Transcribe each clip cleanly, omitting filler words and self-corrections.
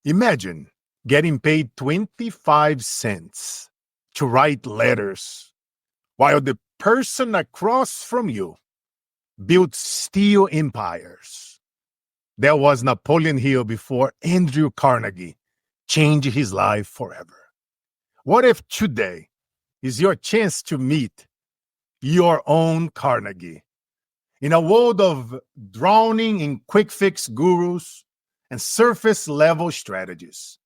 Imagine getting paid 25 cents to write letters while the person across from you built steel empires. There was Napoleon Hill before Andrew Carnegie changed his life forever. What if today is your chance to meet your own Carnegie? In a world of drowning in quick fix gurus and surface level strategies,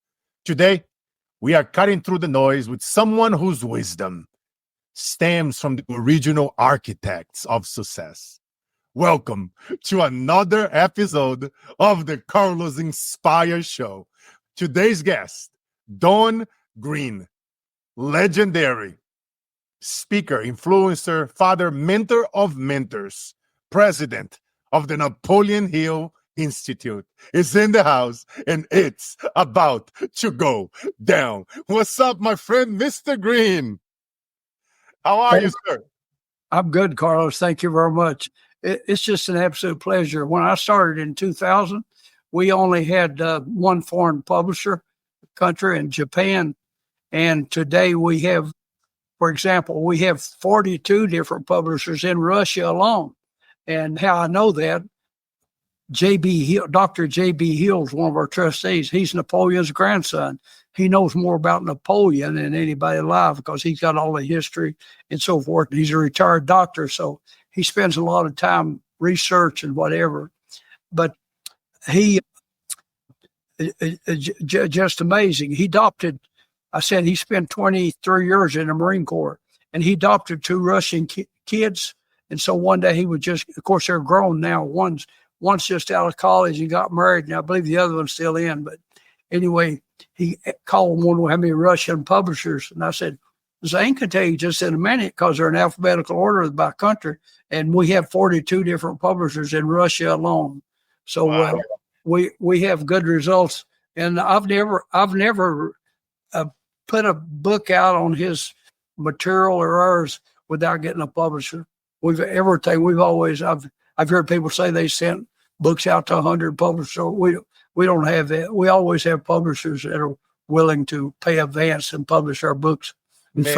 today we are cutting through the noise with someone whose wisdom stems from the original architects of success. Welcome to another episode of the Carlos Inspire Show. Today's guest, Don Green, legendary speaker, influencer, father, mentor of mentors, president of the Napoleon Hill Institute, is in the house, and it's about to go down. What's up, my friend, Mr. Green? How are you, sir? I'm good, Carlos. Thank you very much. It's just an absolute pleasure. When I started in 2000, we only had one foreign publisher country in Japan. And today we have, for example, we have 42 different publishers in Russia alone. And how I know that, Dr. J.B. Hill's one of our trustees. He's Napoleon's grandson. He knows more about Napoleon than anybody alive because he's got all the history and so forth. He's a retired doctor, so he spends a lot of time research and whatever. But he, just amazing. He spent 23 years in the Marine Corps, and he adopted two Russian kids. And so one day he would just, of course, they're grown now. One's just out of college and got married, and I believe the other one's still in. But anyway, he called one of how many Russian publishers, and I said, Zane can tell you just in a minute because they're in alphabetical order by country, and we have 42 different publishers in Russia alone. So wow. We have good results, and I've never put a book out on his material or ours without getting a publisher. I've heard people say they sent books out to 100 publishers. So we don't have that. We always have publishers that are willing to pay advance and publish our books. If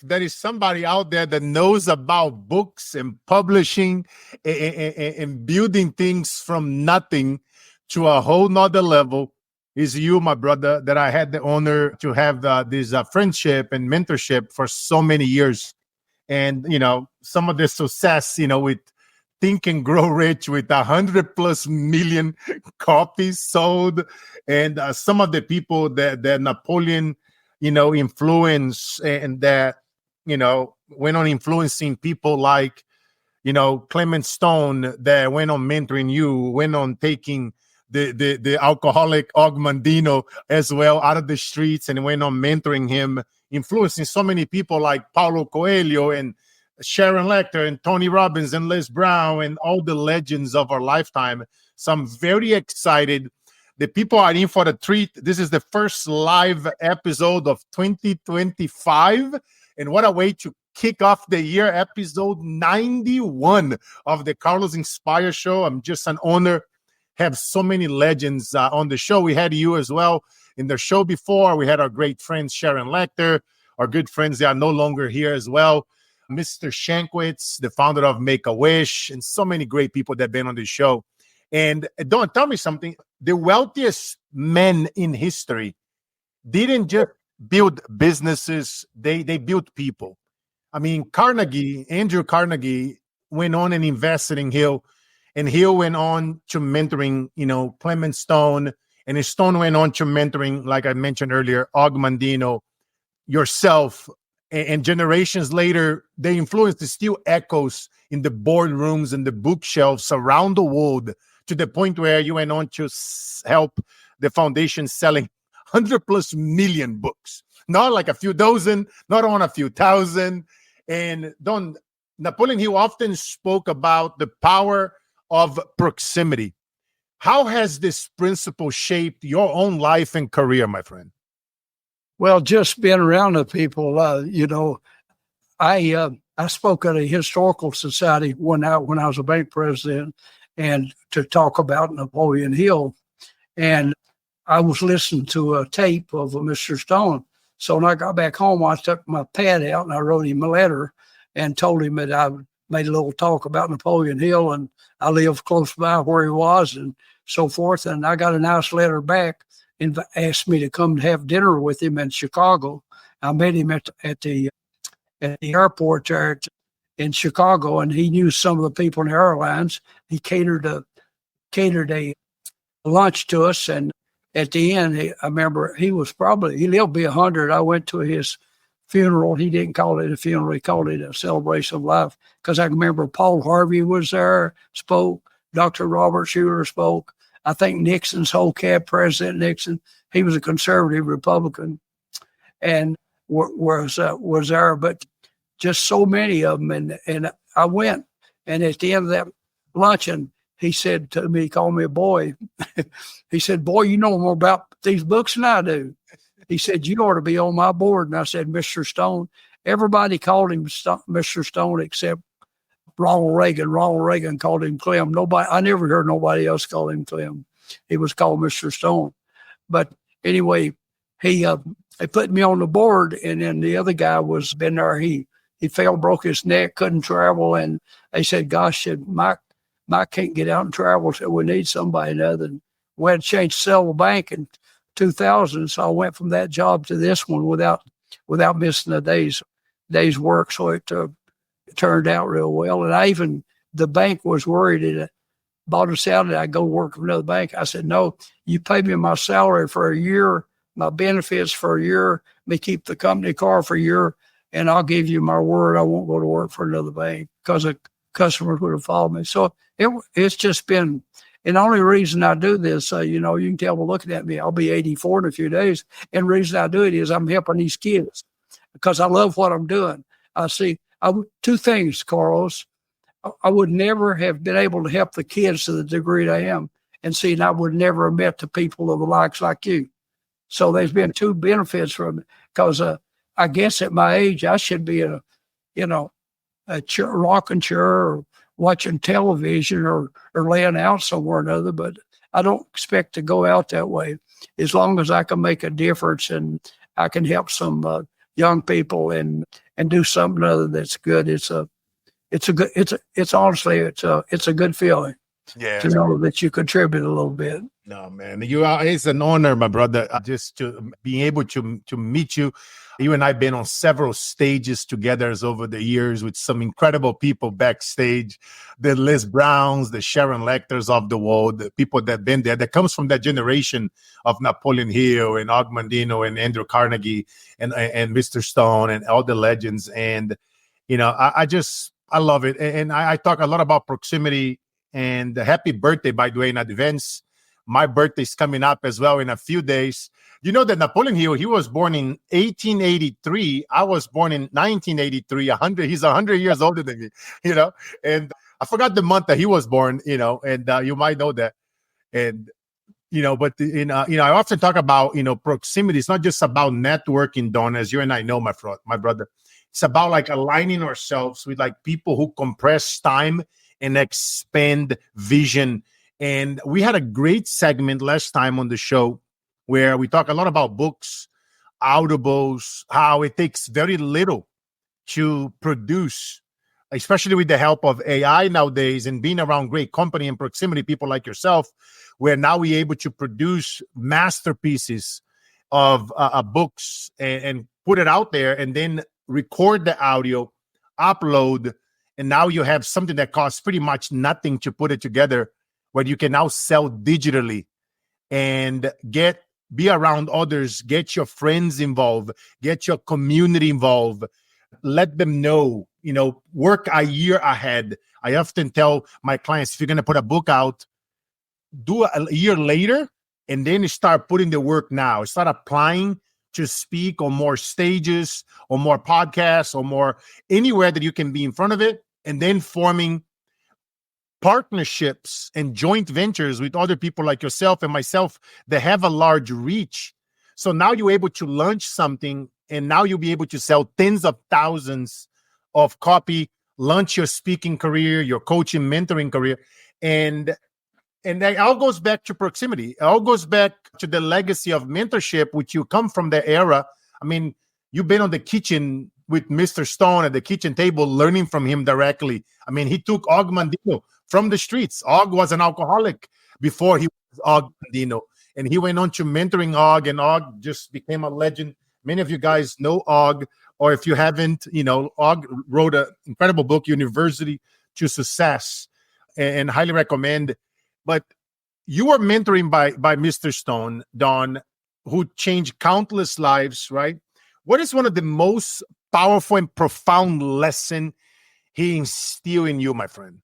there is somebody out there that knows about books and publishing and building things from nothing to a whole nother level, is you, my brother, that I had the honor to have this friendship and mentorship for so many years. And, some of the success, with Think and Grow Rich with 100+ million copies sold. And some of the people that Napoleon, influenced and that, went on influencing people like, Clement Stone, that went on mentoring you, went on taking the alcoholic Og Mandino as well out of the streets and went on mentoring him, influencing so many people like Paulo Coelho and Sharon Lecter and Tony Robbins and Les Brown and all the legends of our lifetime. So I'm very excited. The people are in for the treat. This is the first live episode of 2025. And what a way to kick off the year, episode 91 of the Carlos Inspire Show. I'm just an honor. Have so many legends on the show. We had you as well in the show before. We had our great friends Sharon Lecter, our good friends. They are no longer here as well. Mr. Shankwitz, the founder of Make-A-Wish, and so many great people that have been on the show. And Don, tell me something. The wealthiest men in history didn't just build businesses, they built people. I mean, Andrew Carnegie went on and invested in Hill, and Hill went on to mentoring, Clement Stone, and Stone went on to mentoring, like I mentioned earlier, Og Mandino, yourself, and generations later, the influence still echoes in the boardrooms and the bookshelves around the world to the point where you went on to help the foundation selling 100+ million books, not like a few dozen, not on a few thousand. And Napoleon Hill often spoke about the power of proximity. How has this principle shaped your own life and career, my friend? Well, just being around the people, I spoke at a historical society when I was a bank president, and to talk about Napoleon Hill. And I was listening to a tape of Mr. Stone. So when I got back home, I took my pad out and I wrote him a letter and told him that I made a little talk about Napoleon Hill and I lived close by where he was and so forth. And I got a nice letter back and asked me to come have dinner with him in Chicago. I met him at the airport there in Chicago, and he knew some of the people in the airlines. He catered a lunch to us, and at the end, I remember he lived to be 100. I went to his funeral. He didn't call it a funeral. He called it a celebration of life, because I remember Paul Harvey was there, spoke. Dr. Robert Schuller spoke. I think Nixon's whole cab, President Nixon, he was a conservative Republican, and was there, but just so many of them. And I went, and at the end of that luncheon, he said to me, he called me a boy. He said, "Boy, you know more about these books than I do." He said, "You ought to be on my board." And I said, "Mr. Stone." Everybody called him Mr. Stone except Ronald Reagan. Ronald Reagan called him Clem. I never heard nobody else call him Clem. He was called Mr. Stone. But anyway, they put me on the board, and then the other guy was been there. He fell, broke his neck, couldn't travel, and they said, "Gosh," said Mike can't get out and travel, so we need somebody other. And we had to change Cell Bank in 2000, so I went from that job to this one without missing a day's work. So it turned out real well. And the bank was worried that bought us out and I'd go work for another bank. I said, "No, you pay me my salary for a year, my benefits for a year, me keep the company car for a year, and I'll give you my word I won't go to work for another bank," because the customers would have followed me. So it's just been, and the only reason I do this, you can tell by looking at me, I'll be 84 in a few days. And the reason I do it is I'm helping these kids because I love what I'm doing. Two things, Carlos. I would never have been able to help the kids to the degree that I am. And I would never have met the people of the likes like you. So there's been two benefits from it, because I guess at my age, I should be a rocking chair or watching television or laying out somewhere or another, but I don't expect to go out that way. As long as I can make a difference and I can help some young people and do something other that's good, it's honestly a good feeling. Yeah, to know that you contribute a little bit. No, man, it's an honor, my brother, just to be able to meet you. You and I have been on several stages together over the years with some incredible people backstage, the Liz Browns, the Sharon Lecters of the world, the people that have been there, that comes from that generation of Napoleon Hill and Og Mandino and Andrew Carnegie and Mr. Stone and all the legends. And, I love it. And I talk a lot about proximity. And happy birthday, by the way, in advance. My birthday is coming up as well in a few days. You know that Napoleon Hill, he was born in 1883. I was born in 1983. He's 100 years older than me, And I forgot the month that he was born, and you might know that. And, but, I often talk about, proximity. It's not just about networking, Don, as you and I know, my brother. It's about like aligning ourselves with like people who compress time and expand vision. And we had a great segment last time on the show where we talk a lot about books, audibles, how it takes very little to produce, especially with the help of AI nowadays and being around great company and proximity people like yourself, where now we're able to produce masterpieces of books and put it out there and then record the audio, upload, and now you have something that costs pretty much nothing to put it together, where you can now sell digitally and be around others, get your friends involved, get your community involved, let them know, work a year ahead. I often tell my clients, if you're going to put a book out, do a year later, and then start putting the work now. Start applying to speak on more stages or more podcasts or more anywhere that you can be in front of it, and then forming partnerships and joint ventures with other people like yourself and myself that have a large reach. So now you're able to launch something, and now you'll be able to sell tens of thousands of copy, launch your speaking career, your coaching, mentoring career. And And that all goes back to proximity. It all goes back to the legacy of mentorship, which you come from the era. I mean, you've been on the kitchen with Mr. Stone at the kitchen table, learning from him directly. I mean, he took Og Mandino from the streets. Og was an alcoholic before he was Og Mandino. And he went on to mentoring Og, and Og just became a legend. Many of you guys know Og, or if you haven't, Og wrote an incredible book, University to Success, and highly recommend. But you were mentoring by Mr. Stone, Don, who changed countless lives, right? What is one of the most powerful and profound lesson he instilled in you, my friend?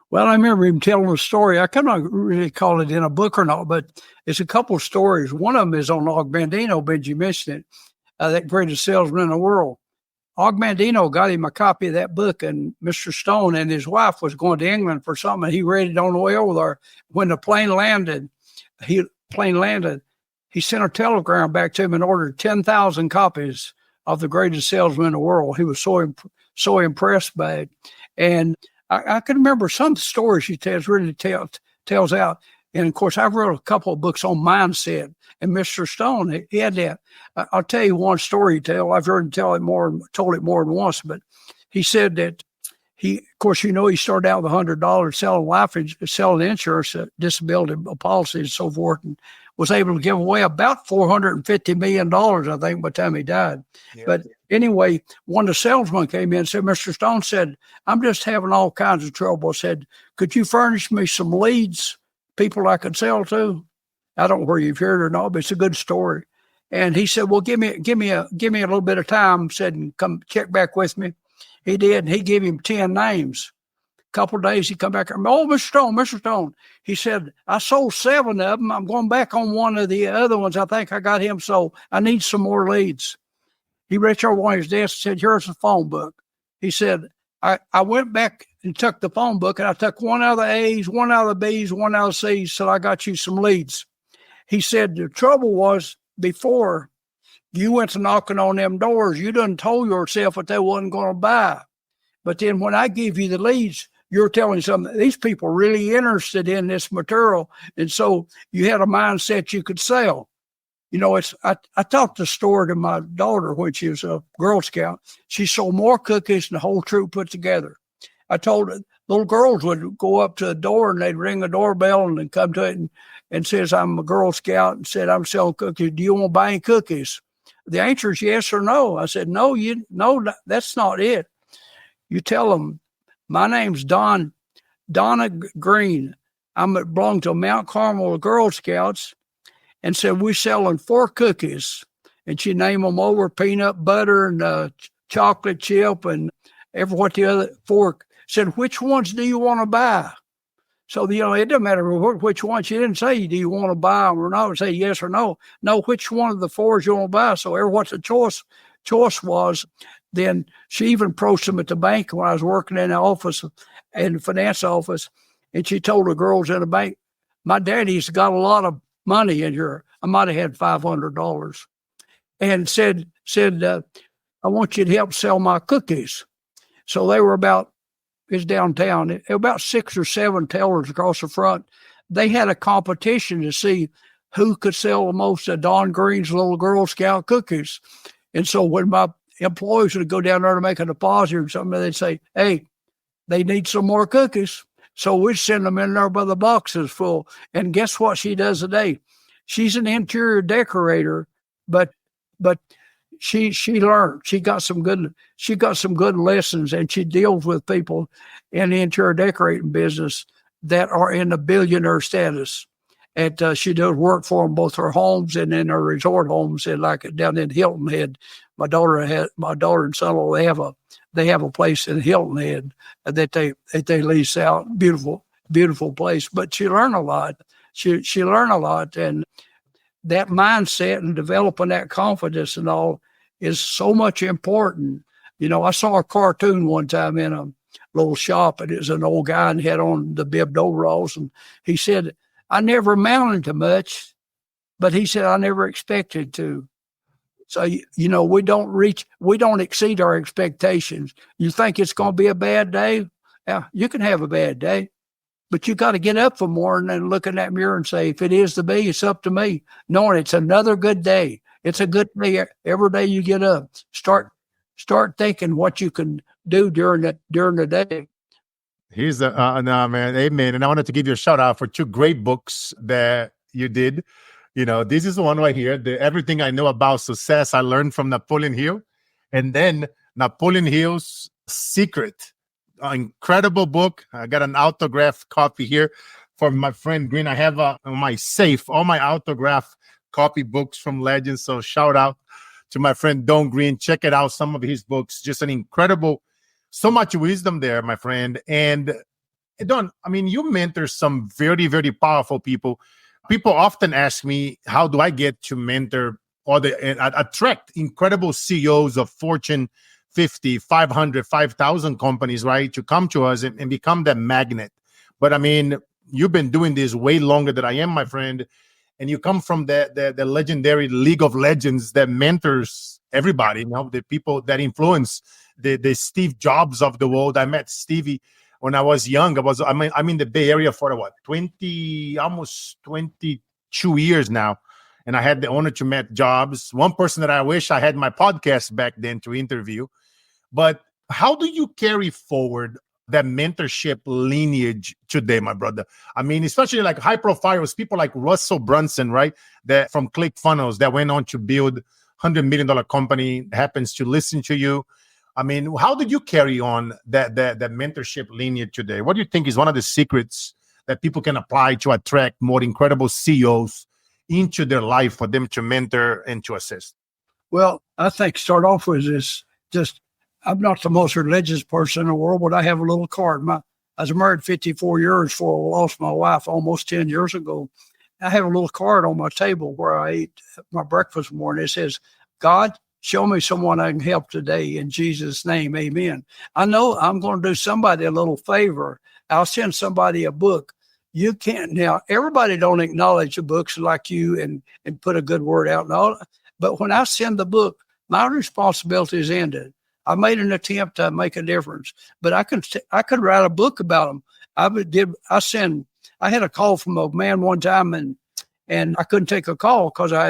Well, I remember him telling a story. I cannot really call it in a book or not, but it's a couple of stories. One of them is on Og Mandino. Benji mentioned it, that greatest salesman in the world. Og Mandino got him a copy of that book, and Mr. Stone and his wife was going to England for something. He read it on the way over there. When the plane landed, he sent a telegram back to him and ordered 10,000 copies of the greatest salesman in the world. He was so impressed by it. And I can remember some stories he tells out. And of course, I've wrote a couple of books on mindset. And Mr. Stone, he had that. I'll tell you one story he tells. I've heard him told it more than once. But he said that he started out with $100 selling insurance, disability policies, and so forth, and was able to give away about $450 million, I think, by the time he died. Yeah. But anyway, one of the salesmen came in and said, Mr. Stone said, I'm just having all kinds of trouble. Said, could you furnish me some leads, people I could sell to? I don't know where you've heard it or not, but it's a good story. And he said, well, give me a little bit of time, said, and come check back with me. He did. And he gave him 10 names. A couple of days, he come back. Oh, Mr. Stone. He said, I sold 7 of them. I'm going back on one of the other ones. I think I got him sold. I need some more leads. He reached over on his desk and said, here's the phone book. He said, I went back and took the phone book, and I took one out of the A's, one out of the B's, one out of the C's, so I got you some leads. He said, the trouble was, before you went to knocking on them doors, you done told yourself that they wasn't going to buy. But then when I give you the leads, you're telling something. These people are really interested in this material. And so you had a mindset you could sell. I taught the story to my daughter when she was a Girl Scout. She sold more cookies than the whole troop put together. I told her little girls would go up to a door and they'd ring a doorbell and then come to it and says, I'm a Girl Scout, and said, I'm selling cookies. Do you want to buy any cookies? The answer is yes or no. I said, no, that's not it. You tell them, my name's Donna Green. I belong to Mount Carmel Girl Scouts, and said, we're selling 4 cookies. And she named them over, peanut butter and chocolate chip and what the other 4. Said, which ones do you want to buy? So, it doesn't matter which ones. She didn't say, do you want to buy them or not? Say yes or no. No, which one of the 4s you want to buy? So what the choice was. Then she even approached them at the bank when I was working in the office, in the finance office. And she told the girls in the bank, my daddy's got a lot of money in here. I might have had $500. And said, I want you to help sell my cookies. So they were it's downtown. About 6 or 7 tellers across the front. They had a competition to see who could sell the most of Don Green's little Girl Scout cookies. And so when my employees would go down there to make a deposit or something, they'd say, hey, they need some more cookies. So we'd send them in there by the boxes full. And guess what she does today? She's an interior decorator, but she learned. She got some good lessons, and she deals with people in the interior decorating business that are in the billionaire status. And she does work for them, both her homes and in her resort homes, and like down in Hilton Head. My daughter and son-in-law, they have a place in Hilton Head that they lease out. Beautiful place. But she learned a lot. She learned a lot, and that mindset and developing that confidence and all is so much important. I saw a cartoon one time in a little shop, and it was an old guy and had on the bibbed overalls, and he said, I never amounted to much, but he said, I never expected to. So, we don't exceed our expectations. You think it's going to be a bad day? Yeah, you can have a bad day. But you got to get up for morning and look in that mirror and say, if it is to be, it's up to me. Knowing it's another good day. It's a good day every day you get up. Start thinking what you can do during the day. Here's no, man, amen. And I wanted to give you a shout out for 2 great books that you did. This is the one right here. The Everything I Know About Success I learned from Napoleon Hill, and then Napoleon Hill's Secret. Incredible book. I got an autographed copy here from my friend Green. I have on my safe all my autographed copy books from legends. So shout out to my friend Don Green. Check it out. Some of his books, just an incredible, so much wisdom there, my friend. And Don, you mentor some very, very powerful people. People often ask me, how do I get to mentor or attract incredible CEOs of Fortune 50, 500, 5,000 companies, right, to come to us and become that magnet. But you've been doing this way longer than I am, my friend. And you come from the legendary League of Legends that mentors everybody, the people that influence the Steve Jobs of the world. I met Stevie when I was young. I'm in the Bay Area for almost 22 years now. And I had the honor to meet Jobs, one person that I wish I had my podcast back then to interview. But how do you carry forward that mentorship lineage today, my brother? Especially like high profiles, people like Russell Brunson, right? That from ClickFunnels that went on to build $100 million company, happens to listen to you. How did you carry on that mentorship lineage today? What do you think is one of the secrets that people can apply to attract more incredible CEOs into their life for them to mentor and to assist? Well, I think start off with this, I'm not the most religious person in the world, but I have a little card. I was married 54 years before I lost my wife almost 10 years ago. I have a little card on my table where I ate my breakfast morning. It says, God, show me someone I can help today. In Jesus' name, amen. I know I'm going to do somebody a little favor. I'll send somebody a book. You can't now. Everybody don't acknowledge the books like you and put a good word out and all. But when I send the book, my responsibility is ended. I made an attempt to make a difference, but I could write a book about them. I had a call from a man one time and I couldn't take a call because I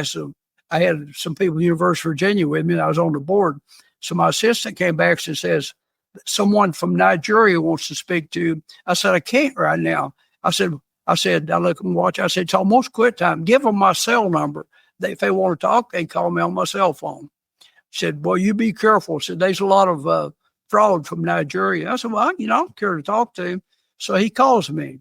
had some people at University of Virginia with me and I was on the board. So my assistant came back and says, someone from Nigeria wants to speak to you. I said, I can't right now. I said, I look and watch. I said, it's almost quit time. Give them my cell number. If they want to talk, they call me on my cell phone. Said, boy, you be careful. Said, there's a lot of fraud from Nigeria. I said, well, I don't care to talk to him. So he calls me,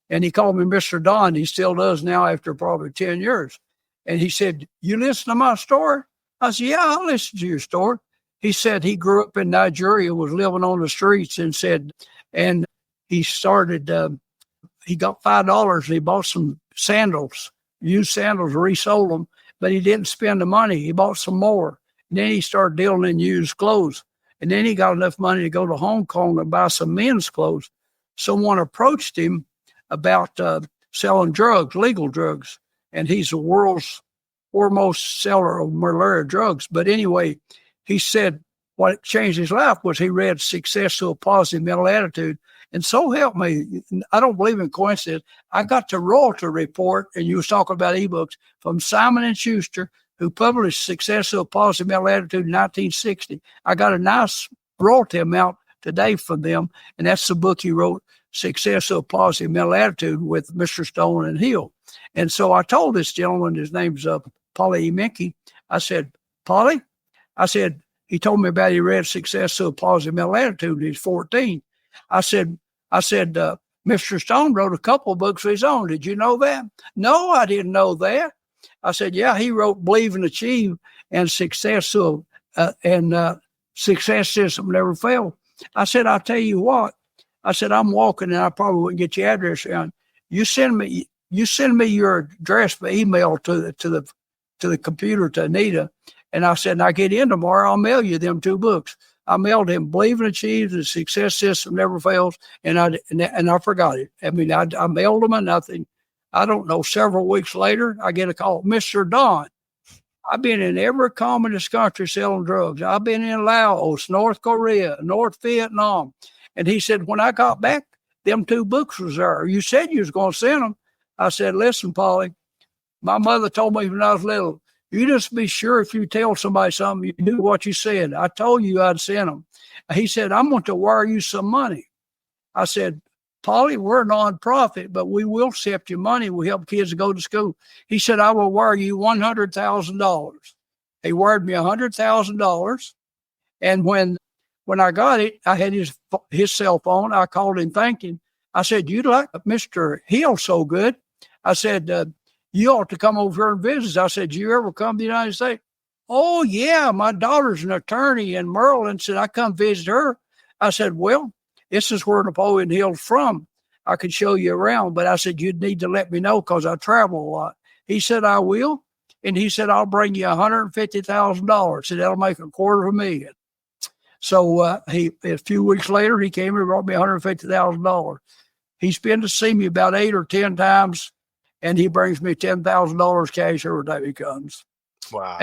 and he called me Mr. Don. He still does now after probably 10 years. And he said, you listen to my story? I said, yeah, I listen to your story. He said he grew up in Nigeria, was living on the streets, and he started, he got $5 and he bought some sandals, used sandals, resold them, but he didn't spend the money. He bought some more. And then he started dealing in used clothes. And then he got enough money to go to Hong Kong and buy some men's clothes. Someone approached him about selling drugs, legal drugs. And he's the world's foremost seller of malaria drugs. But anyway, he said what changed his life was he read Success to a Positive Mental Attitude. And so help me, I don't believe in coincidence. I got the royalty report, and you was talking about ebooks, from Simon & Schuster, who published Success to a Positive Mental Attitude in 1960. I got a nice royalty amount today from them, and that's the book he wrote, Success to a Positive Mental Attitude, with Mr. Stone and Hill. And so I told this gentleman, his name's Polly E. Minkey, I said, Polly, he told me about he read Success to a Positive Mental Attitude when he was 14. I said, Mr. Stone wrote a couple of books of his own. Did you know that? No, I didn't know that. I said, yeah, he wrote Believe and Achieve and Success System Never Failed. I said, I'll tell you what. I said, I'm walking and I probably wouldn't get your address down. You send me your address by email to the computer to Anita. And I said, and I get in tomorrow, I'll mail you them 2 books. I mailed him Believe and Achieve, the Success System Never Fails, and I forgot it. I mailed him and nothing. I don't know, several weeks later, I get a call, Mr. Don, I've been in every communist country selling drugs. I've been in Laos, North Korea, North Vietnam. And he said, when I got back, them 2 books was there. You said you was going to send them. I said, listen, Polly, my mother told me when I was little, you just be sure if you tell somebody something, you do what you said. I told you I'd send them. He said, I'm going to wire you some money. I said, Polly, we're a nonprofit, but we will accept your money. We help kids go to school. He said, I will wire you $100,000. He wired me $100,000. And when I got it, I had his cell phone. I called him thanking. I said, you like Mr. Hill so good. I said, you ought to come over here and visit. I said, you ever come to the United States? Oh, yeah, my daughter's an attorney in Maryland. Said, I come visit her. I said, well, this is where Napoleon Hill's from. I could show you around. But I said, you'd need to let me know because I travel a lot. He said, I will. And he said, I'll bring you $150,000. Said, that'll make $250,000. So a few weeks later, he came and brought me $150,000. He's been to see me about 8 or 10 times, and he brings me $10,000 cash every time he comes. Wow.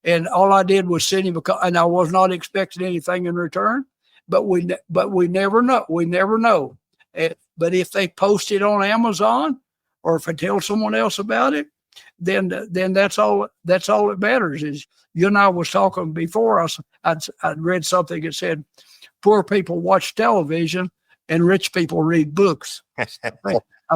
And all I did was send him and I was not expecting anything in return. But we never know. We never know. But if they post it on Amazon, or if I tell someone else about it, then that's all that matters. Is you and I was talking before. I'd read something that said, poor people watch television and rich people read books. I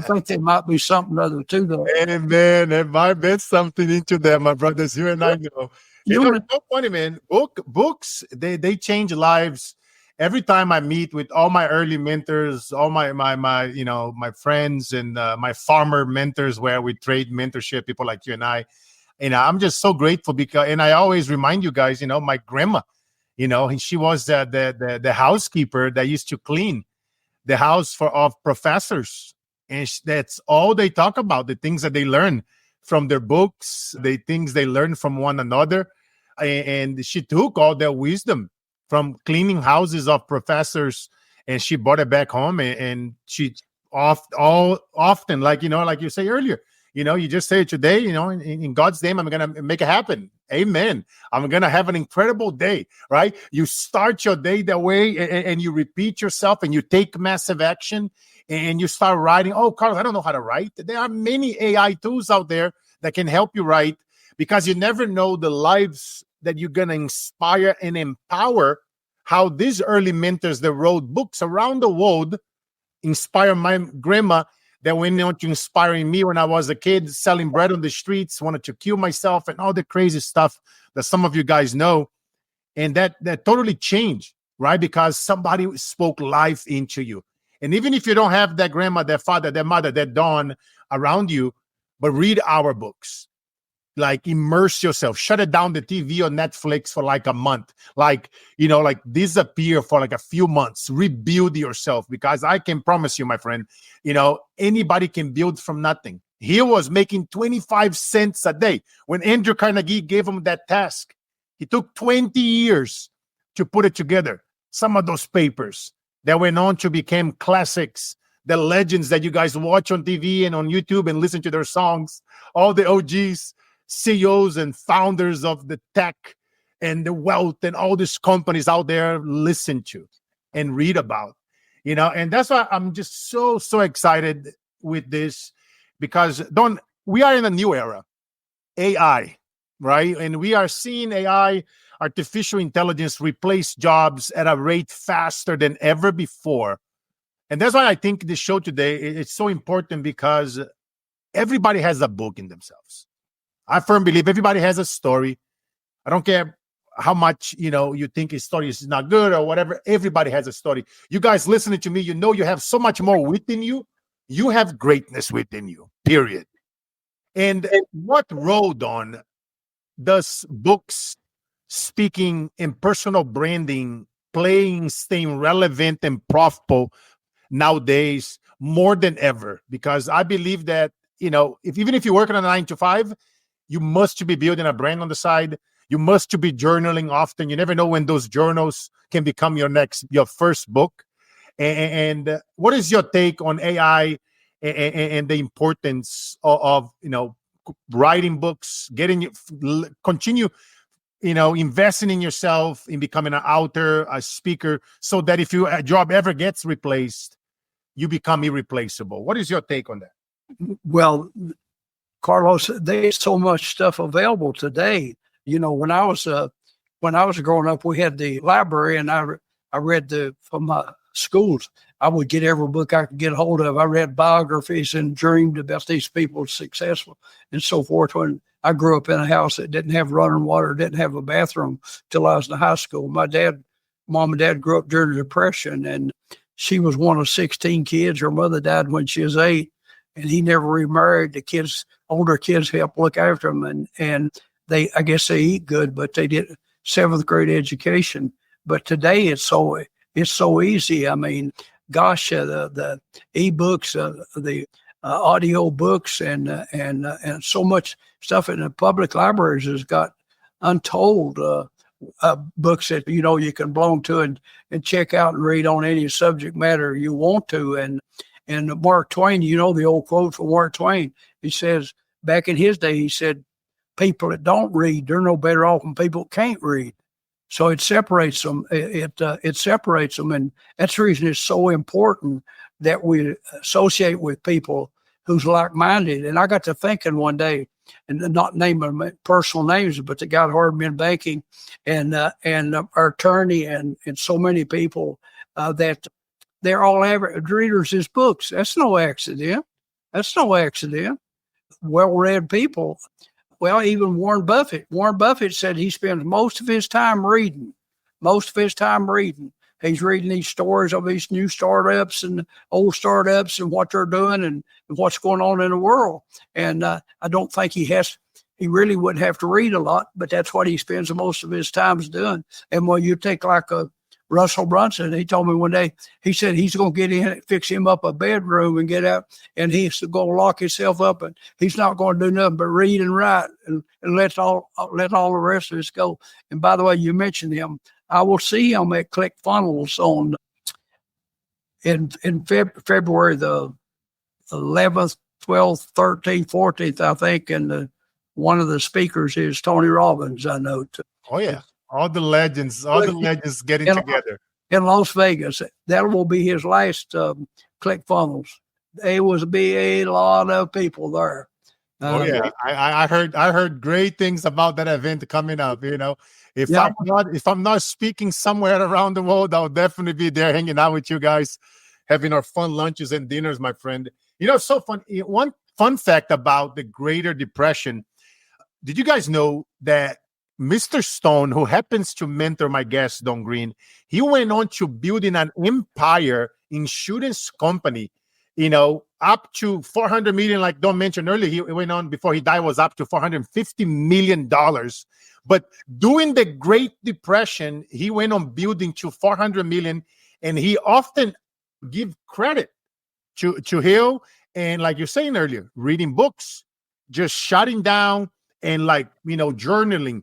think there might be something other to that. Amen. There might be something into that, my brothers. You and I know. It's so funny, man. Books, they change lives. Every time I meet with all my early mentors, all my friends and my farmer mentors, where we trade mentorship, people like you and I, I'm just so grateful because, and I always remind you guys, my grandma, she was the housekeeper that used to clean the house of professors, and that's all they talk about, the things that they learn from their books, the things they learn from one another, and she took all their wisdom from cleaning houses of professors, and she brought it back home, and she often, like you say earlier, you just say it today, in God's name, I'm going to make it happen. Amen. I'm going to have an incredible day, right? You start your day that way, and you repeat yourself, and you take massive action, and you start writing. Oh, Carlos, I don't know how to write. There are many AI tools out there that can help you write, because you never know the lives that you're going to inspire and empower, how these early mentors that wrote books around the world inspire my grandma, that went on to inspiring me when I was a kid, selling bread on the streets, wanted to kill myself, and all the crazy stuff that some of you guys know. And that totally changed, right? Because somebody spoke life into you. And even if you don't have that grandma, that father, that mother, that dawn around you, but read our books. Like, immerse yourself, shut it down, the TV or Netflix for like a month, like disappear for like a few months, rebuild yourself, because I can promise you, my friend, anybody can build from nothing. He was making 25 cents a day. When Andrew Carnegie gave him that task, he took 20 years to put it together. Some of those papers that went on to become classics, the legends that you guys watch on TV and on YouTube and listen to their songs, all the OGs, CEOs and founders of the tech and the wealth and all these companies out there listen to and read about, and that's why I'm just so excited with this, because we are in a new era, AI, right? And we are seeing AI, artificial intelligence, replace jobs at a rate faster than ever before. And that's why I think this show today is so important, because everybody has a book in themselves. I firmly believe everybody has a story. I don't care how much, you think his story is not good or whatever. Everybody has a story. You guys listening to me, you have so much more within you. You have greatness within you, period. And what role, Don, does books, speaking, and personal branding playing, staying relevant and profitable nowadays more than ever? Because I believe that, even if you're working on a 9 to 5, you must be building a brand on the side. You must be journaling often. You never know when those journals can become your first book. And what is your take on AI and the importance of writing books, continue, investing in yourself, in becoming an author, a speaker, so that if your job ever gets replaced, you become irreplaceable. What is your take on that? Well, Carlos, there's so much stuff available today. When I was growing up, we had the library, and I read from my schools. I would get every book I could get hold of. I read biographies and dreamed about these people successful and so forth. When I grew up in a house that didn't have running water, didn't have a bathroom till I was in high school. Mom and dad grew up during the Depression, and she was one of 16 kids. Her mother died when she was 8, and he never remarried. The older kids helped look after him, and I guess they eat good, but they did 7th grade education. But today it's so easy. I mean, gosh, the e-books, the audio books, and so much stuff in the public libraries has got untold books that you can belong to and check out and read on any subject matter you want to. And Mark Twain, the old quote from Mark Twain, he says back in his day, he said, people that don't read, they're no better off than people that can't read. So it separates them. It separates them, and that's the reason it's so important that we associate with people who's like-minded. And I got to thinking one day, and not naming personal names, but the guy that hired me in banking, and our attorney, and so many people that they're all average readers his books. That's no accident. Well-read people. Well, even Warren Buffett. Warren Buffett said he spends most of his time reading. He's reading these stories of these new startups and old startups and what they're doing and what's going on in the world. And I don't think he really wouldn't have to read a lot, but that's what he spends most of his time doing. And when you take like a Russell Brunson, he told me one day, he said he's going to get in, fix him up a bedroom and get out, and he's going to lock himself up, and he's not going to do nothing but read and write and let all the rest of us go. And by the way, you mentioned him. I will see him at ClickFunnels in February the 11th, 12th, 13th, 14th, I think, and one of the speakers is Tony Robbins, I know. Oh, yeah. All the legends getting together. In Las Vegas. That will be his last ClickFunnels. There will be a lot of people there. Oh yeah, I heard great things about that event coming up. If I'm not speaking somewhere around the world, I'll definitely be there hanging out with you guys, having our fun lunches and dinners, my friend. It's so fun. One fun fact about the Greater Depression. Did you guys know that Mr. Stone, who happens to mentor my guest, Don Green, he went on to building an empire insurance company, up to 400 million, like Don mentioned earlier. He went on before he died, was up to $450 million. But during the Great Depression, he went on building to 400 million, and he often give credit to Hill. And like you're saying earlier, reading books, just shutting down and journaling,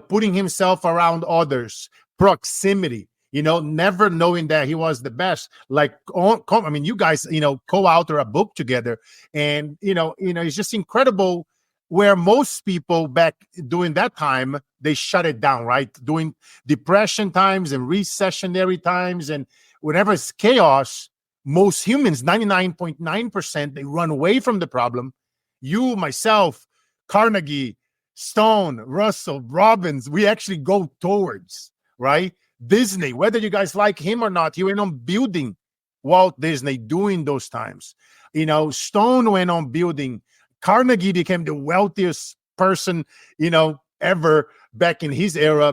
putting himself around others, proximity, never knowing that he was the best. You guys, co-author a book together, and it's just incredible. Where most people back during that time, they shut it down, right? During depression times and recessionary times, and whenever it's chaos, most humans, 99.9%, they run away from the problem. You, myself, Carnegie, Stone, Russell, Robbins, we actually go towards, right? Disney, whether you guys like him or not, he went on building Walt Disney during those times. Stone went on building. Carnegie became the wealthiest person, ever back in his era,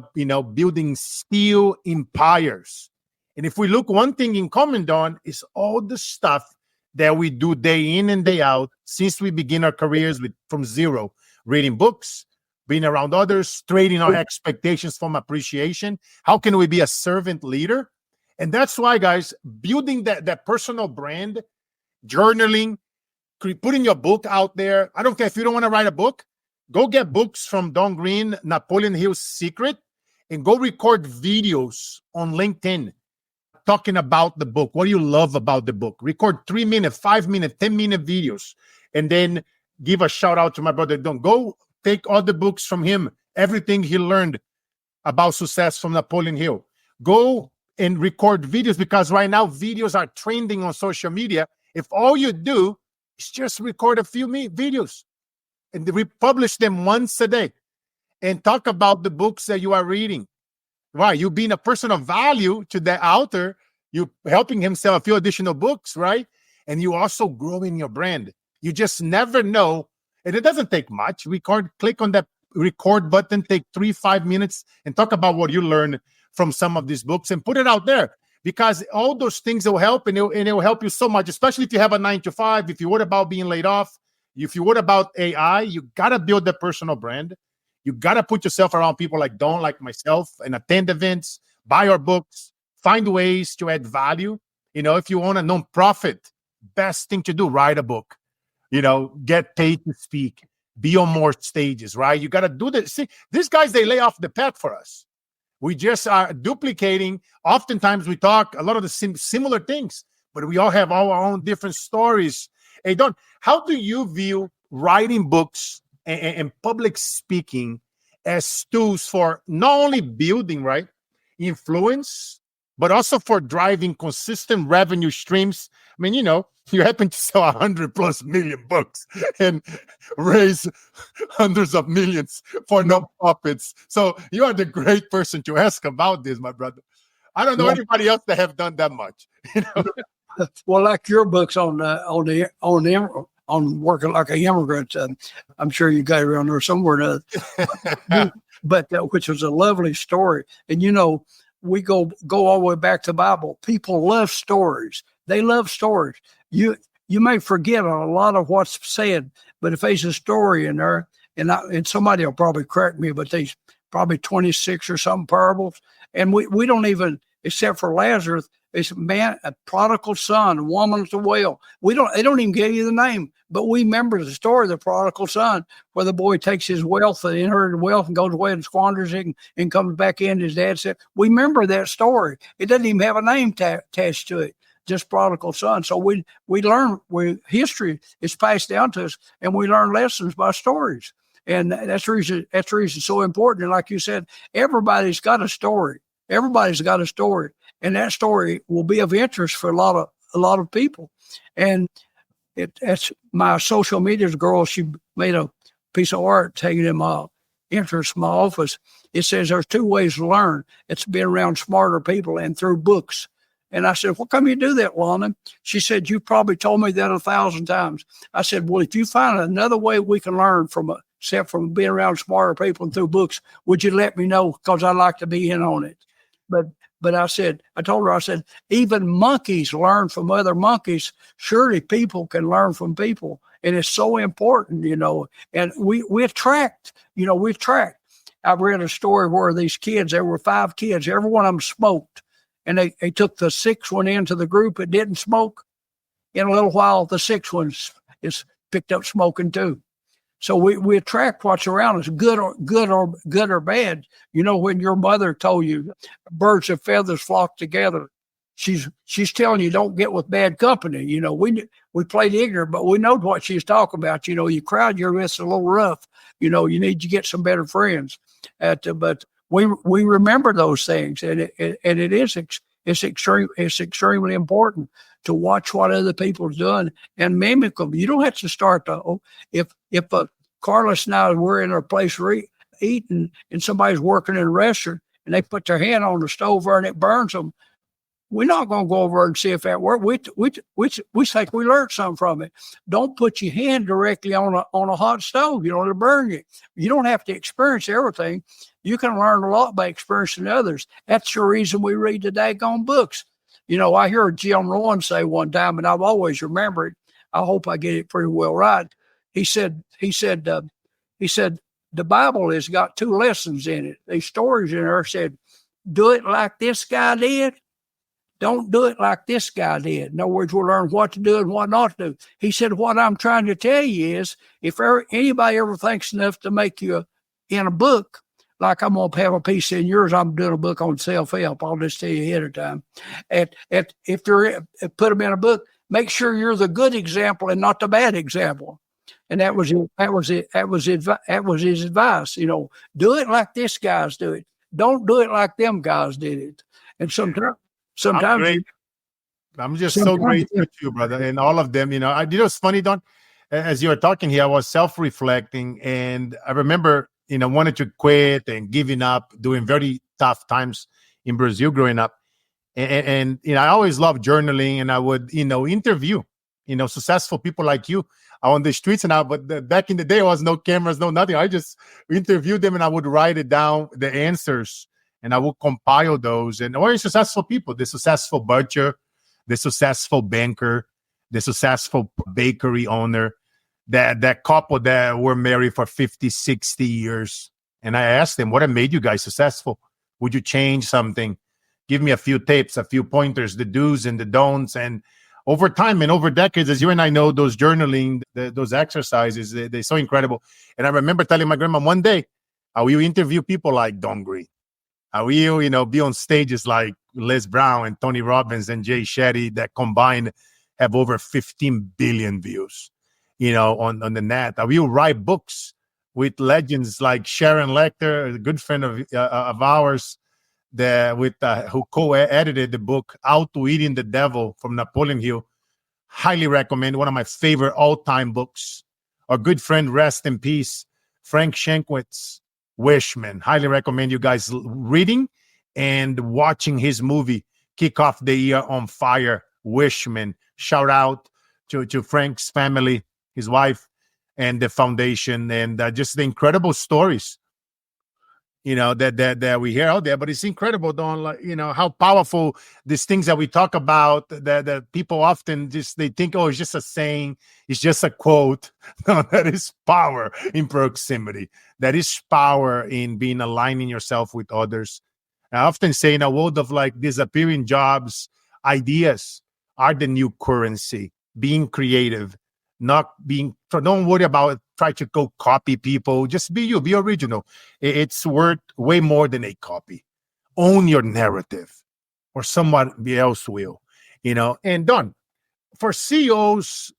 building steel empires. And if we look, one thing in common, Don, is all the stuff that we do day in and day out since we begin our careers from zero, reading books, being around others, trading our expectations from appreciation. How can we be a servant leader? And that's why, guys, building that personal brand, journaling, putting your book out there. I don't care if you don't want to write a book. Go get books from Don Green, Napoleon Hill's Secret, and go record videos on LinkedIn talking about the book. What do you love about the book? Record 3-minute, 5-minute, 10-minute videos, and then give a shout out to my brother Don. Go take all the books from him, everything he learned about success from Napoleon Hill. Go and record videos, because right now videos are trending on social media. If all you do is just record a few videos and republish them once a day and talk about the books that you are reading. Right. You being a person of value to the author, you helping him sell a few additional books, right? And you also growing your brand. You just never know. And it doesn't take much. Click on that record button, take 3-5 minutes and talk about what you learned from some of these books and put it out there, because all those things will help, and it will help you so much, especially if you have a 9 to 5, if you worry about being laid off, if you worry about AI, you got to build a personal brand. You got to put yourself around people like Don, like myself, and attend events, buy our books, find ways to add value. If you own a nonprofit, best thing to do, write a book, get paid to speak, be on more stages, right? You got to do this. See, these guys, they lay off the path for us. We just are duplicating. Oftentimes we talk a lot of the similar things, but we all have our own different stories. Hey, Don, how do you view writing books and public speaking as tools for not only building, right, influence, but also for driving consistent revenue streams? I mean, you happen to sell 100+ million books and raise hundreds of millions for nonprofits. So you are the great person to ask about this, my brother. I don't know anybody else that have done that much. Well, like your books on working like an immigrant, I'm sure you got it around there somewhere. But which was a lovely story. And we go all the way back to the Bible. People love stories. They love stories. You may forget a lot of what's said, but if there's a story in there, and somebody will probably correct me, but there's probably 26 or some parables, and we don't even, except for Lazarus, it's a prodigal son, a woman at the well. They don't even give you the name, but we remember the story of the prodigal son, where the boy takes his wealth, the inherited wealth, and goes away and squanders it and comes back in. His dad said, we remember that story. It doesn't even have a name attached to it, just prodigal son. So we learn, history is passed down to us, and we learn lessons by stories. And that's the reason it's so important. And like you said, everybody's got a story. Everybody's got a story. And that story will be of interest for a lot of people. And that's my social media girl. She made a piece of art taking in my entrance, my office. It says there's 2 ways to learn. It's being around smarter people and through books. And I said, "Well, come you do that, Lana?" She said, "You probably told me that 1,000 times." I said, "Well, if you find another way we can learn except from being around smarter people and through books, would you let me know? Because I'd like to be in on it." But I told her, even monkeys learn from other monkeys. Surely people can learn from people. And it's so important, and we attract. I read a story where these kids, there were 5 kids, every one of them smoked. And they took the 6th one into the group that didn't smoke. In a little while, the 6th one is picked up smoking too. So we attract what's around us, good or bad. When your mother told you birds of feathers flock together, she's telling you don't get with bad company. We played ignorant, but we know what she's talking about. You crowd you're with is a little rough. You need to get some better friends. But we remember those things, and it's extremely important to watch what other people have done and mimic them. You don't have to start though. If Carlos and I were in our place eating, and somebody's working in a restaurant and they put their hand on the stove and it burns them, we're not going to go over and see if that works. We think we learned something from it. Don't put your hand directly on a hot stove. It'll burn you. You don't have to experience everything. You can learn a lot by experiencing others. That's the reason we read the daggone books. I heard Jim Rohn say one time, and I've always remembered. I hope I get it pretty well right. He said, the Bible has got 2 lessons in it. These stories in there said, do it like this guy did. Don't do it like this guy did. In other words, we'll learn what to do and what not to do. He said, what I'm trying to tell you is, if anybody ever thinks enough to make you in a book, like I'm going to have a piece in yours, I'm doing a book on self-help. I'll just tell you ahead of time. If they're put them in a book, make sure you're the good example and not the bad example. And that was his advice. Do it like this guy's do it. Don't do it like them guys did it. And sometimes great. you, I'm just so sometimes grateful to you, brother, and all of them. It's funny, Don. As you were talking here, I was self-reflecting, and I remember, wanted to quit and giving up, doing very tough times in Brazil growing up, and I always loved journaling, and I would, interview, successful people like you on the streets and out. But back in the day, there was no cameras, no nothing. I just interviewed them, and I would write it down, the answers, and I would compile those. And very successful people, the successful butcher, the successful banker, the successful bakery owner, that couple that were married for 50, 60 years. And I asked them, what had made you guys successful? Would you change something? Give me a few tips, a few pointers, the do's and the don'ts. And over time and over decades, as you and I know, those journaling, those exercises, they're so incredible. And I remember telling my grandma one day, I will interview people like Don Green. I will, be on stages like Les Brown and Tony Robbins and Jay Shetty that combined have over 15 billion views, on the net. I will write books with legends like Sharon Lecter, a good friend of ours, who co-edited the book Outwitting the Devil from Napoleon Hill. Highly recommend. One of my favorite all-time books. Our good friend, rest in peace, Frank Shankwitz, Wishman. Highly recommend you guys reading and watching his movie, Kick Off the Year on Fire, Wishman. Shout out to Frank's family, his wife, and the foundation, and just the incredible stories, that we hear out there. But it's incredible, Don, how powerful these things that we talk about, that people often they think, oh, it's just a saying, it's just a quote. No, that is power in proximity. That is power in being aligning yourself with others. I often say, in a world of disappearing jobs, ideas are the new currency. Being creative, don't worry about try to go copy people. Just be you, be original. It's worth way more than a copy. Own your narrative, or somebody else will, And Don, for CEOs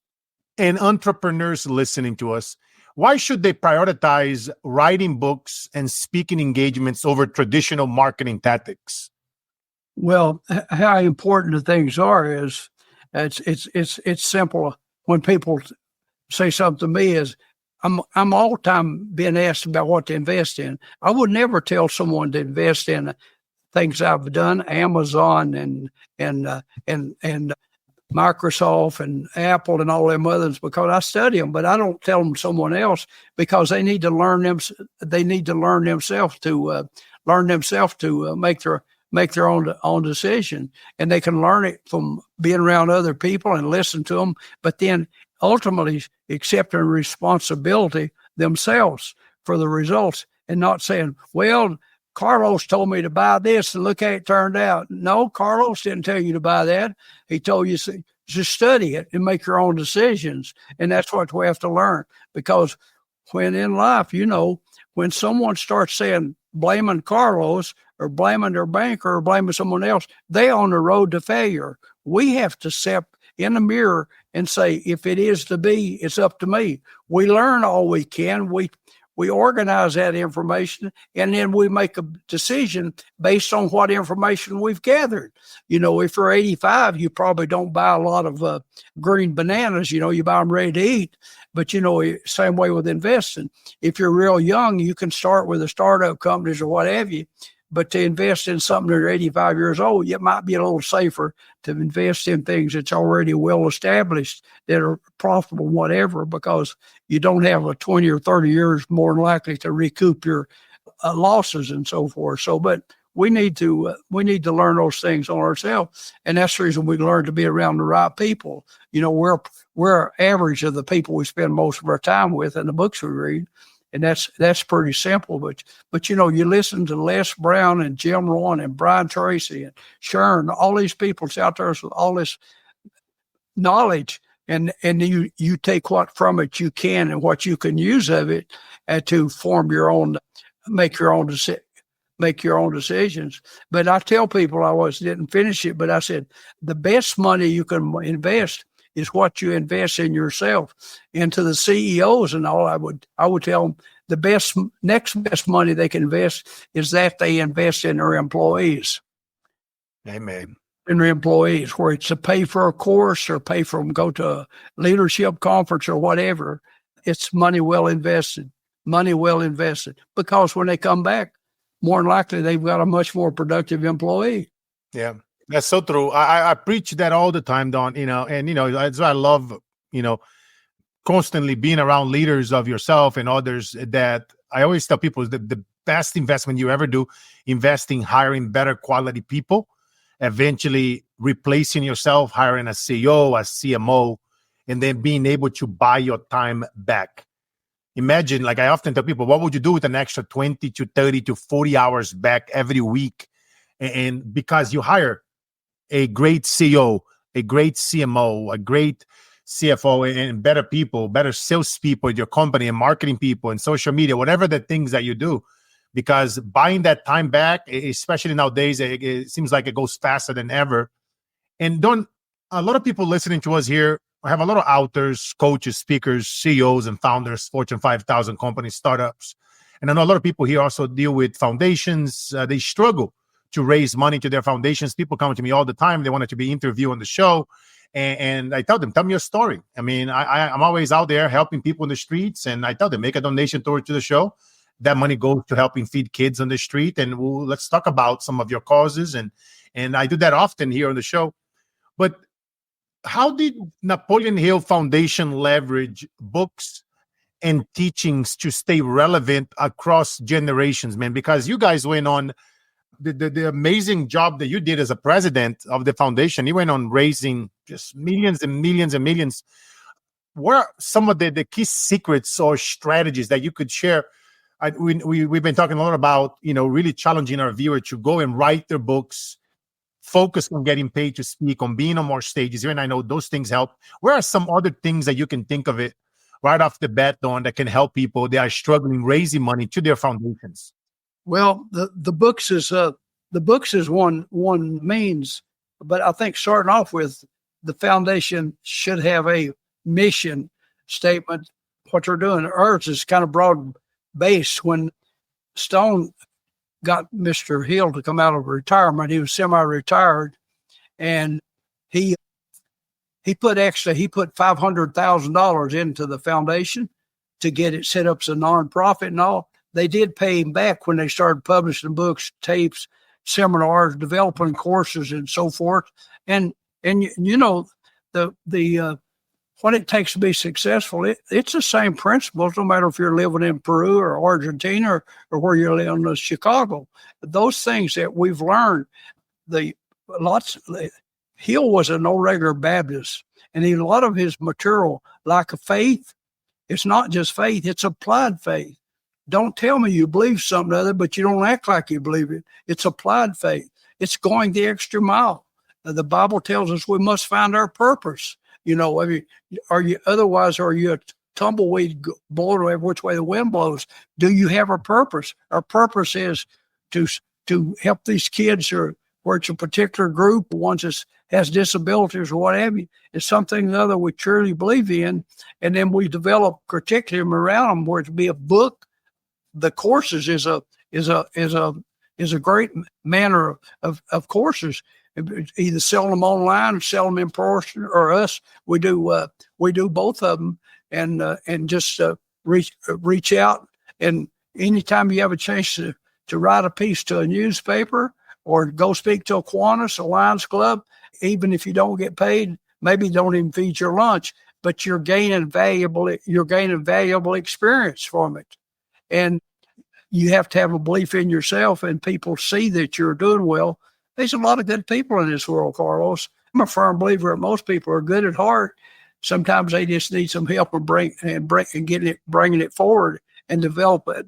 and entrepreneurs listening to us, why should they prioritize writing books and speaking engagements over traditional marketing tactics? well, how important the things are is it's simple. When people say something to me is, I'm all the time being asked about what to invest in. I would never tell someone to invest in things I've done, Amazon and Microsoft and Apple and all them others, because I study them, but I don't tell them to someone else, because they need to learn them. They need to learn themselves to make their own decision, and they can learn it from being around other people and listen to them. But then ultimately accepting responsibility themselves for the results, and not saying, well, Carlos told me to buy this and look how it turned out. No, Carlos didn't tell you to buy that. He told you to study it and make your own decisions. And that's what we have to learn, because when in life, when someone starts saying, blaming Carlos or blaming their banker or blaming someone else, they're on the road to failure. We have to step in the mirror and say, if it is to be, it's up to me. We learn all we can. We organize that information, and then we make a decision based on what information we've gathered. If you're 85, you probably don't buy a lot of green bananas. You buy them ready to eat. But, same way with investing. If you're real young, you can start with the startup companies or what have you. But to invest in something that are 85 years old, it might be a little safer to invest in things that's already well established, that are profitable, whatever, because you don't have a 20 or 30 years more than likely to recoup your losses and so forth. So, but we need to learn those things on ourselves, and that's the reason we learn to be around the right people. We're average of the people we spend most of our time with in the books we read. And that's pretty simple. But you listen to Les Brown and Jim Rohn and Brian Tracy and Sharon, all these people out there with all this knowledge, and you take what from it you can and what you can use of it to form your own, make your own decisions. But I tell people, didn't finish it, but I said the best money you can invest is what you invest in yourself. And to the CEOs and all, I would tell them the next best money they can invest is that they invest in their employees. Amen. in their employees, where it's to pay for a course or pay for them go to a leadership conference or whatever. It's money well invested, because when they come back, more than likely they've got a much more productive employee. Yeah, that's so true. I preach that all the time, Don, and, that's why I love, constantly being around leaders of yourself and others. That I always tell people is the best investment you ever do, investing, hiring better quality people, eventually replacing yourself, hiring a CEO, a CMO, and then being able to buy your time back. Imagine, like I often tell people, what would you do with an extra 20 to 30 to 40 hours back every week? And because you hire a great CEO, a great CMO, a great CFO, and better people, better salespeople at your company, and marketing people, and social media, whatever the things that you do, because buying that time back, especially nowadays, it seems like it goes faster than ever. And a lot of people listening to us here have a lot of authors, coaches, speakers, CEOs, and founders, Fortune 5,000 companies, startups. And I know a lot of people here also deal with foundations. They struggle to raise money to their foundations. People come to me all the time. They wanted to be interviewed on the show. And I tell them, tell me your story. I mean, I'm always out there helping people in the streets. And I tell them, make a donation to the show. That money goes to helping feed kids on the street. And let's talk about some of your causes. And I do that often here on the show. But how did Napoleon Hill Foundation leverage books and teachings to stay relevant across generations, man? Because you guys went on the amazing job that you did as a president of the foundation. You went on raising just millions and millions and millions. What are some of the key secrets or strategies that you could share? We've been talking a lot about, really challenging our viewer to go and write their books, focus on getting paid to speak, on being on more stages here. And I know those things help. Where are some other things that you can think of it right off the bat, Don, that can help people that are struggling raising money to their foundations? Well, the books is one means, but I think starting off with, the foundation should have a mission statement. What they're doing, ours is kind of broad based. When Stone got Mr. Hill to come out of retirement, he was semi-retired, and he put $500,000 into the foundation to get it set up as a nonprofit and all. They did pay him back when they started publishing books, tapes, seminars, developing courses, and so forth. And what it takes to be successful, it's the same principles, no matter if you're living in Peru or Argentina or where you're living in Chicago. Those things that we've learned, Hill was a no regular Baptist, and a lot of his material, like a faith, it's not just faith, it's applied faith. Don't tell me you believe something other, but you don't act like you believe it. It's applied faith. It's going the extra mile. The Bible tells us we must find our purpose. Are you a tumbleweed blowing every which way the wind blows? Do you have a purpose? Our purpose is to help these kids where it's a particular group, ones that has disabilities or whatever. It's something or other we truly believe in, and then we develop curriculum around them where it be a book. The courses is a great manner of courses. Either sell them online or sell them in person, or us. We do both of them, and just reach out. And anytime you have a chance to write a piece to a newspaper or go speak to a Kiwanis, a Lions Club, even if you don't get paid, maybe don't even feed your lunch, but you're gaining valuable experience from it. And you have to have a belief in yourself, and people see that you're doing well. There's a lot of good people in this world, Carlos. I'm a firm believer that most people are good at heart. Sometimes they just need some help and bringing it forward and develop it.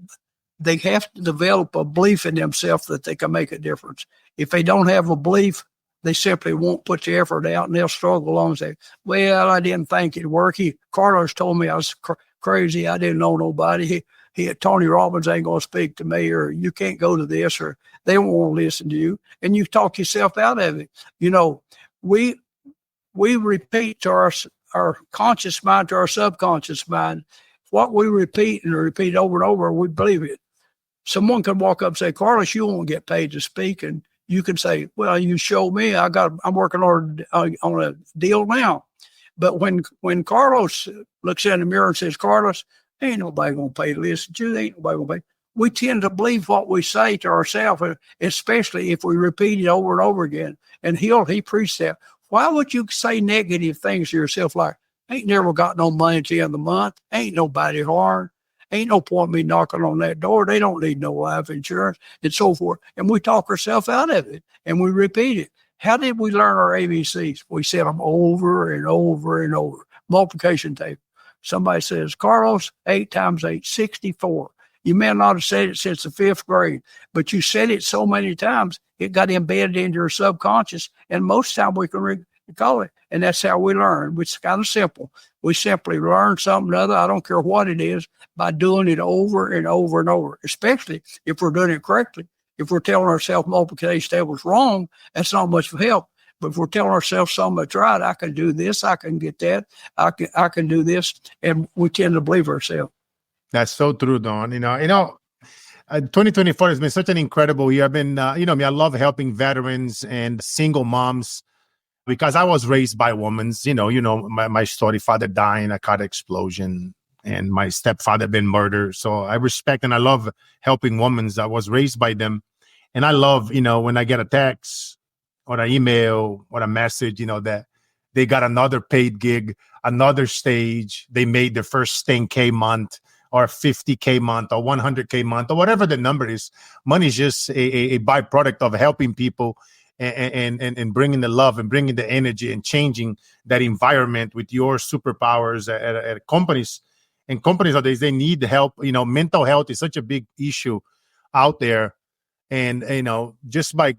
They have to develop a belief in themselves that they can make a difference. If they don't have a belief, they simply won't put the effort out, and they'll struggle along and say, well, I didn't think it'd work. Carlos told me I was crazy. I didn't know nobody. Tony Robbins ain't going to speak to me, or you can't go to this, or they won't want to listen to you. And you talk yourself out of it. We repeat to our conscious mind, to our subconscious mind, what we repeat and over and over, we believe it. Someone could walk up and say, Carlos, you won't get paid to speak. And you can say, well, you show me, I'm working on a deal now. But when Carlos looks in the mirror and says, Carlos, ain't nobody going to pay to listen to you. Ain't nobody going to pay. We tend to believe what we say to ourselves, especially if we repeat it over and over again. And he preached that. Why would you say negative things to yourself like, ain't never got no money at the end of the month, ain't nobody hard, ain't no point me knocking on that door, they don't need no life insurance, and so forth. And we talk ourselves out of it, and we repeat it. How did we learn our ABCs? We said them over and over and over. Multiplication table. Somebody says, Carlos, 8 times 8, 64. You may not have said it since the 5th grade, but you said it so many times, it got embedded into your subconscious, and most time we can recall it. And that's how we learn, which is kind of simple. We simply learn something other, I don't care what it is, by doing it over and over and over, especially if we're doing it correctly. If we're telling ourselves multiplication table is wrong, that's not much help. But if we're telling ourselves something that's right, I can do this, I can get that, I can do this, and we tend to believe ourselves. That's so true, Don. 2024 has been such an incredible year. I've been, I love helping veterans and single moms because I was raised by women. My story, father dying, a car explosion, and my stepfather been murdered. So I respect and I love helping women. I was raised by them. And I love, when I get a text or an email or a message, that they got another paid gig, another stage, they made their first 10K month, or 50K month, or 100K month, or whatever the number is. Money is just a byproduct of helping people and bringing the love and bringing the energy and changing that environment with your superpowers at companies. And companies nowadays, they need help. Mental health is such a big issue out there. And, just by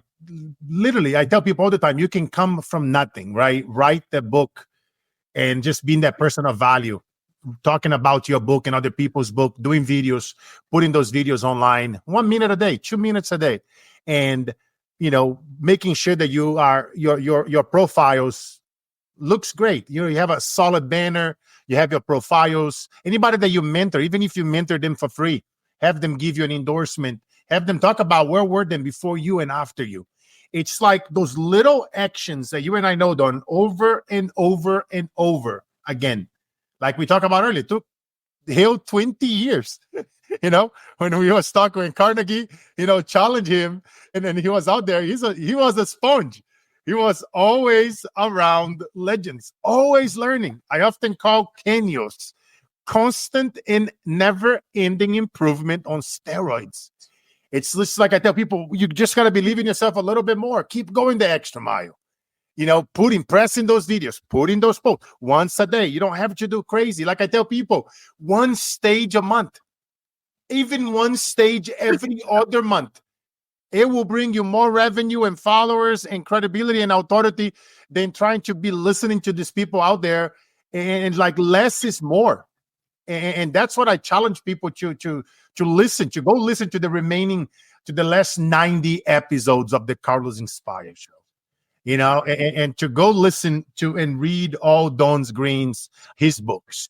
literally, I tell people all the time, you can come from nothing, right? Write the book and just being that person of value. Talking about your book and other people's book, doing videos, putting those videos online, 1 minute a day, 2 minutes a day, and making sure that you are your profiles looks great. You have a solid banner, you have your profiles. Anybody that you mentor, even if you mentor them for free, have them give you an endorsement, have them talk about where were them before you and after you. It's like those little actions that you and I know done over and over and over again. Like we talked about earlier, took Hill 20 years, when we was talking when Carnegie, challenged him, and then he was out there. He was a sponge. He was always around legends, always learning. I often call Kenyos constant and never-ending improvement on steroids. It's just like I tell people, you just got to believe in yourself a little bit more. Keep going the extra mile. Pressing those videos, putting those posts once a day. You don't have to do crazy. Like I tell people, 1 stage a month, even 1 stage every other month. It will bring you more revenue and followers and credibility and authority than trying to be listening to these people out there. And like less is more. And that's what I challenge people to listen to. Go listen to the last 90 episodes of the Carlos Inspire Show. And to go listen to and read all Don Green's, his books,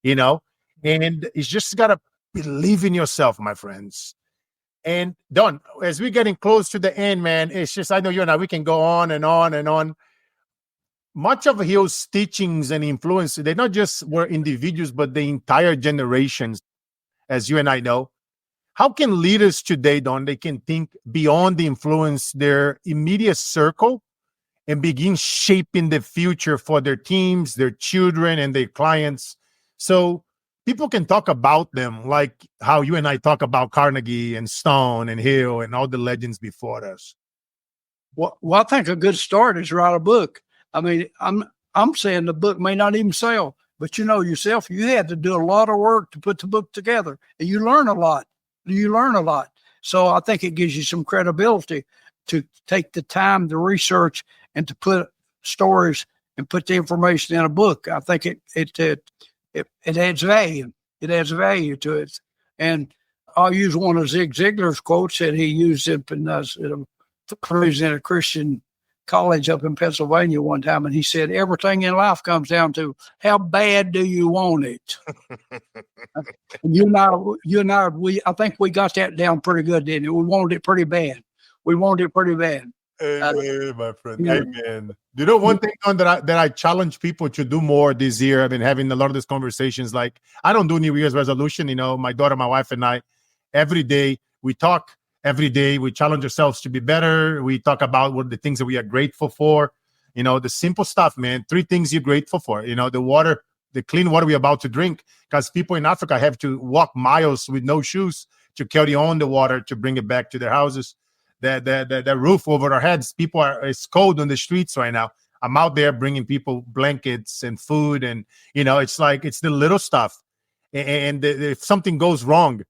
and it's just got to believe in yourself, my friends. And Don, as we're getting close to the end, man, it's just, I know you and I, we can go on and on and on. Much of Hill's teachings and influence, they not just were individuals, but the entire generations, as you and I know. How can leaders today, Don, they can think beyond the influence, their immediate circle, and begin shaping the future for their teams, their children, and their clients, so people can talk about them like how you and I talk about Carnegie and Stone and Hill and all the legends before us? Well, I think a good start is write a book. I mean, I'm saying the book may not even sell, but yourself, you had to do a lot of work to put the book together, and you learn a lot. So I think it gives you some credibility to take the time to research and to put stories and put the information in a book. I think it adds value. It adds value to it. And I'll use one of Zig Ziglar's quotes that he used in a Christian college up in Pennsylvania one time. And he said, everything in life comes down to how bad do you want it? I think we got that down pretty good, didn't we? We wanted it pretty bad. Amen, my friend. Yeah. Amen. You know, one thing on that I challenge people to do more this year. I've been having a lot of these conversations. Like, I don't do New Year's resolution. You know, my daughter, my wife, and I, every day we talk. Every day we challenge ourselves to be better. We talk about what the things that we are grateful for. You know, the simple stuff, man. 3 things you're grateful for. You know, the water, the clean water we're about to drink, because people in Africa have to walk miles with no shoes to carry on the water to bring it back to their houses. The roof over our heads. It's cold on the streets right now. I'm out there bringing people blankets and food, and you know, it's like it's the little stuff. And if something goes wrong,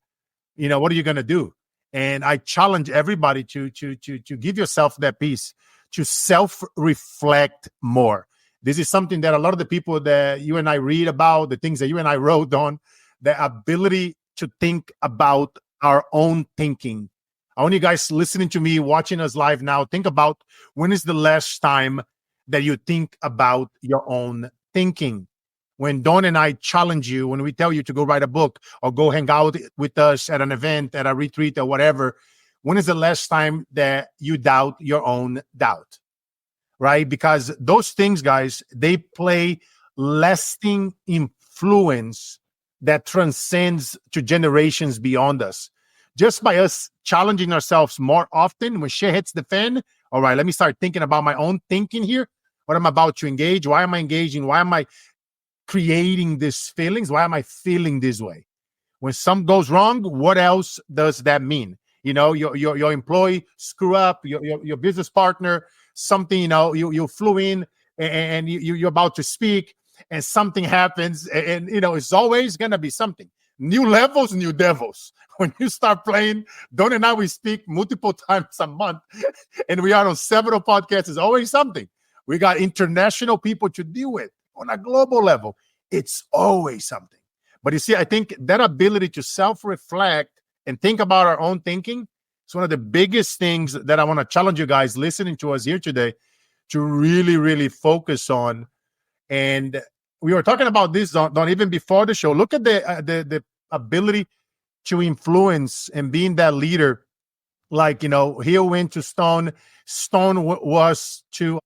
you know, what are you gonna do? And I challenge everybody to give yourself that peace, to self-reflect more. This is something that a lot of the people that you and I read about, the things that you and I wrote on, the ability to think about our own thinking. I want you guys listening to me, watching us live now, think about when is the last time that you think about your own thinking. When Dawn and I challenge you, when we tell you to go write a book or go hang out with us at an event, at a retreat or whatever, when is the last time that you doubt your own doubt? Right? Because those things, guys, they play lasting influence that transcends to generations beyond us. Just by us challenging ourselves more often, when shit hits the fan, all right, let me start thinking about my own thinking here. What I'm about to engage. Why am I engaging? Why am I creating these feelings? Why am I feeling this way? When something goes wrong, what else does that mean? You know, your employee screw up, your business partner, something, you know, you flew in and you're about to speak and something happens, and you know, it's always going to be something. New levels, new devils. When you start playing, Don and I, we speak multiple times a month, and we are on several podcasts. It's always something. We got international people to deal with on a global level. It's always something. But you see, I think that ability to self-reflect and think about our own thinking is one of the biggest things that I want to challenge you guys listening to us here today to really, really focus on. And we were talking about this, Don, even before the show. Look at the ability to influence and being that leader. Like, you know, Hill went to Stone. Stone was to,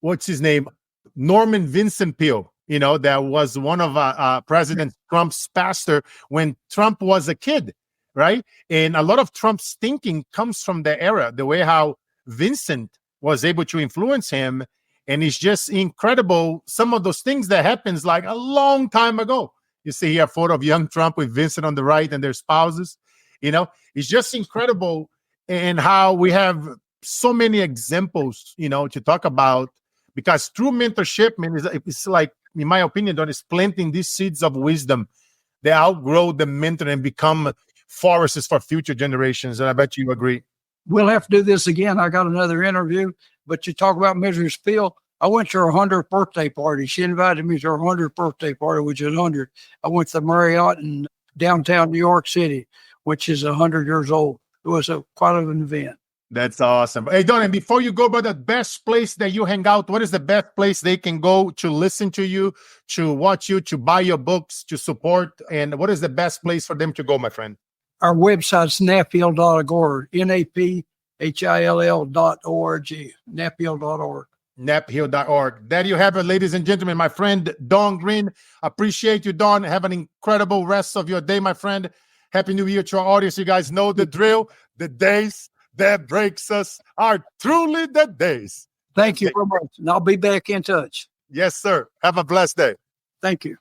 what's his name? Norman Vincent Peale. You know, that was one of President Trump's pastor when Trump was a kid, right? And a lot of Trump's thinking comes from the era, the way how Vincent was able to influence him. And it's just incredible, some of those things that happens like a long time ago. You see here a photo of young Trump with Vincent on the right and their spouses. You know, it's just incredible, and how we have so many examples, you know, to talk about, because true mentorship, man, it's like, in my opinion, Don, is planting these seeds of wisdom. They outgrow the mentor and become forests for future generations. And I bet you agree. We'll have to do this again. I got another interview, but you talk about Mrs. Peale. I went to her 100th birthday party. She invited me to her 100th birthday party, which is 100. I went to the Marriott in downtown New York City, which is 100 years old. It was quite an event. That's awesome. Hey, Don, and before you go, brother, best place that you hang out, what is the best place they can go to listen to you, to watch you, to buy your books, to support? And what is the best place for them to go, my friend? Our website's naphill.org, NAPHILL.org, naphill.org. naphill.org. There you have it, ladies and gentlemen. My friend, Don Green. Appreciate you, Don. Have an incredible rest of your day, my friend. Happy New Year to our audience. You guys know the drill. The days that breaks us are truly the days. Thank you very much. And I'll be back in touch. Yes, sir. Have a blessed day. Thank you.